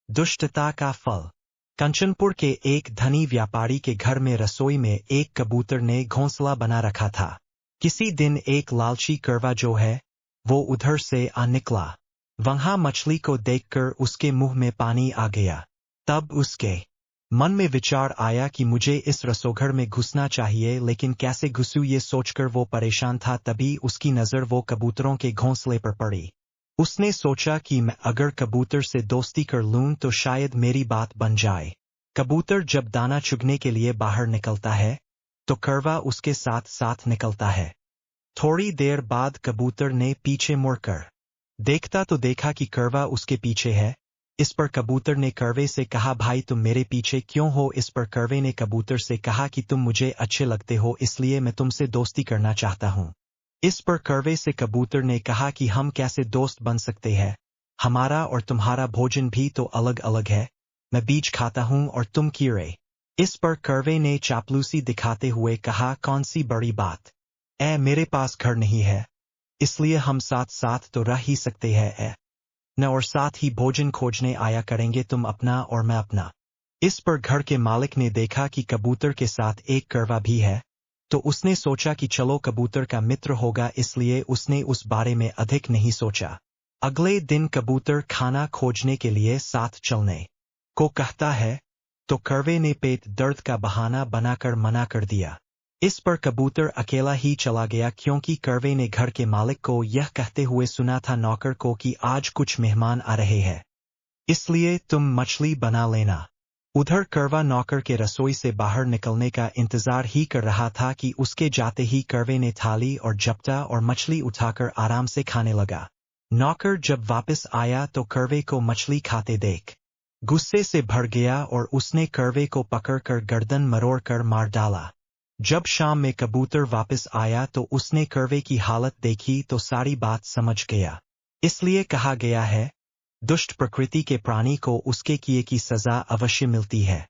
दुष्टता का फल। कंचनपुर के एक धनी व्यापारी के घर में रसोई में एक कबूतर ने घोंसला बना रखा था। किसी दिन एक लालची कौवा जो है वो उधर से आ निकला। वहां मछली को देखकर उसके मुंह में पानी आ गया। तब उसके मन में विचार आया कि मुझे इस रसोघर में घुसना चाहिए, लेकिन कैसे घुसूं ये सोचकर वो परेशान था। तभी उसकी नजर वो कबूतरों के घोंसले पर पड़ी। उसने सोचा कि मैं अगर कबूतर से दोस्ती कर लूं तो शायद मेरी बात बन जाए। कबूतर जब दाना चुगने के लिए बाहर निकलता है तो कौवा उसके साथ साथ निकलता है। थोड़ी देर बाद कबूतर ने पीछे मुड़कर देखा तो देखा कि कौवा उसके पीछे है। इस पर कबूतर ने कौवे से कहा, भाई तुम मेरे पीछे क्यों हो? इस पर कौवे ने कबूतर से कहा कि तुम मुझे अच्छे लगते हो, इसलिए मैं तुमसे दोस्ती करना चाहता हूँ। इस पर कौवे से कबूतर ने कहा कि हम कैसे दोस्त बन सकते हैं, हमारा और तुम्हारा भोजन भी तो अलग अलग है। मैं बीज खाता हूँ और तुम कीड़े। इस पर कौवे ने चापलूसी दिखाते हुए कहा, कौन सी बड़ी बात, मेरे पास घर नहीं है, इसलिए हम साथ साथ तो रह ही सकते हैं न, और साथ ही भोजन खोजने आया करेंगे, तुम अपना और मैं अपना। इस पर घर के मालिक ने देखा कि कबूतर के साथ एक कौवा भी है तो उसने सोचा कि चलो कबूतर का मित्र होगा, इसलिए उसने उस बारे में अधिक नहीं सोचा। अगले दिन कबूतर खाना खोजने के लिए साथ चलने को कहता है तो कौवे ने पेट दर्द का बहाना बनाकर मना कर दिया। इस पर कबूतर अकेला ही चला गया, क्योंकि कौवे ने घर के मालिक को यह कहते हुए सुना था नौकर को कि आज कुछ मेहमान आ रहे हैं, इसलिए तुम मछली बना लेना। उधर कौवा नौकर के रसोई से बाहर निकलने का इंतजार ही कर रहा था कि उसके जाते ही कौवे ने थाली और जपटा और मछली उठाकर आराम से खाने लगा। नौकर जब वापस आया तो कौवे को मछली खाते देख गुस्से से भर गया और उसने कौवे को पकड़कर गर्दन मरोड़कर मार डाला। जब शाम में कबूतर वापस आया तो उसने कौवे की हालत देखी तो सारी बात समझ गया। इसलिए कहा गया है, दुष्ट प्रकृति के प्राणी को उसके किए की सजा अवश्य मिलती है।